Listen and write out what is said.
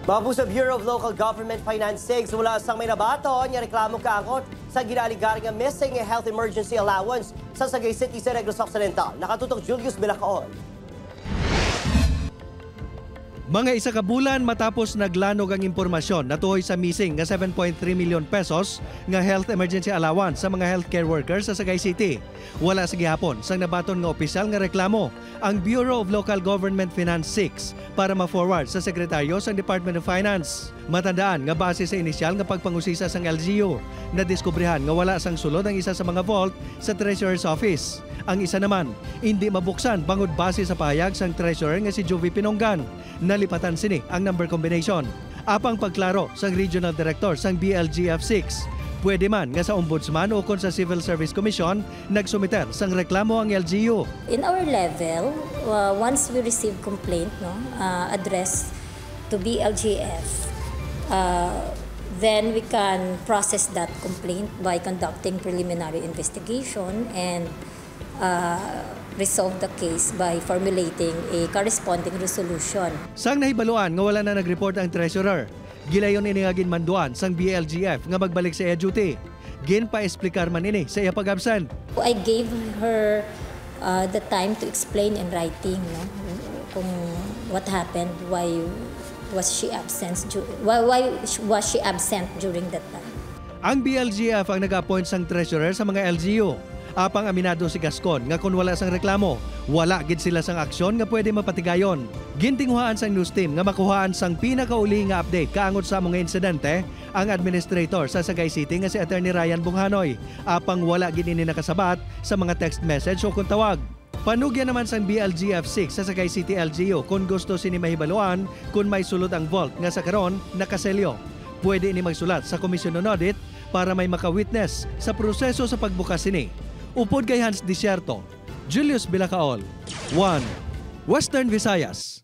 Mabu sa Bureau of Local Government Finance 6, wala sang may nabaton nga reklamo kaakot sa ginaligar nga missing health emergency allowance sa Sagay City sa Negros Occidental. Nakatutok Julius Bilacaon. Mga isa ka bulan matapos naglanog ang impormasyon na tuhoy sa missing nga 7.3 million pesos nga health emergency allowance sa mga healthcare workers sa Sagay City. Wala sa gihapon sang nabaton nga opisyal nga reklamo ang Bureau of Local Government Finance 6 para ma-forward sa sekretaryo sa Department of Finance. Matandaan nga base sa inisyal nga pagpangusisa sang LGU, nadiskubrihan nga wala sang sulod ang isa sa mga vault sa Treasurer's Office. Ang isa naman, hindi mabuksan bangod base sa pahayag sang Treasurer nga si Jovi Pinonggan. Nalipatan sini ang number combination. Apang pagklaro sang Regional Director sang BLGF6, pwede man nga sa Ombudsman o kon sa Civil Service Commission nagsumiter sang reklamo ang LGU. In our level, once we receive complaint addressed to BLGF, then we can process that complaint by conducting preliminary investigation and resolve the case by formulating a corresponding resolution. Sang nahibaluan nga wala na nag-report ang treasurer, gilayon ini nga ginmanduan sang BLGF nga magbalik sa iya duty. Ginpa-explicar man ini sa iya pag-absent. I gave her the time to explain in writing kung what happened, why was she absent during that time. Ang BLGF ang nag-appoint sang treasurer sa mga LGU. Apang aminado si Gascon nga kung wala sang reklamo, wala gid sila sang aksyon nga pwede mapatigayon. Gintinguhaan sang news team nga makuhaan sang pinakauli nga update kaangod sa mga insidente ang administrator sa Sagay City nga si Attorney Ryan Bunghanoy. Apang wala gid ini nakasabat sa mga text message o kung tawag. Panugyan naman sang BLGF6 sa Sagay City LGU kung gusto sini mahibaluan kung may sulod ang vault nga sa karon nakaselyo. Pwede ini magsulat sa Commission on Audit para may maka-witness sa proseso sa pagbukas sini. Upod kay Hans Desierto, Julius Bilacaol, 1 Western Visayas.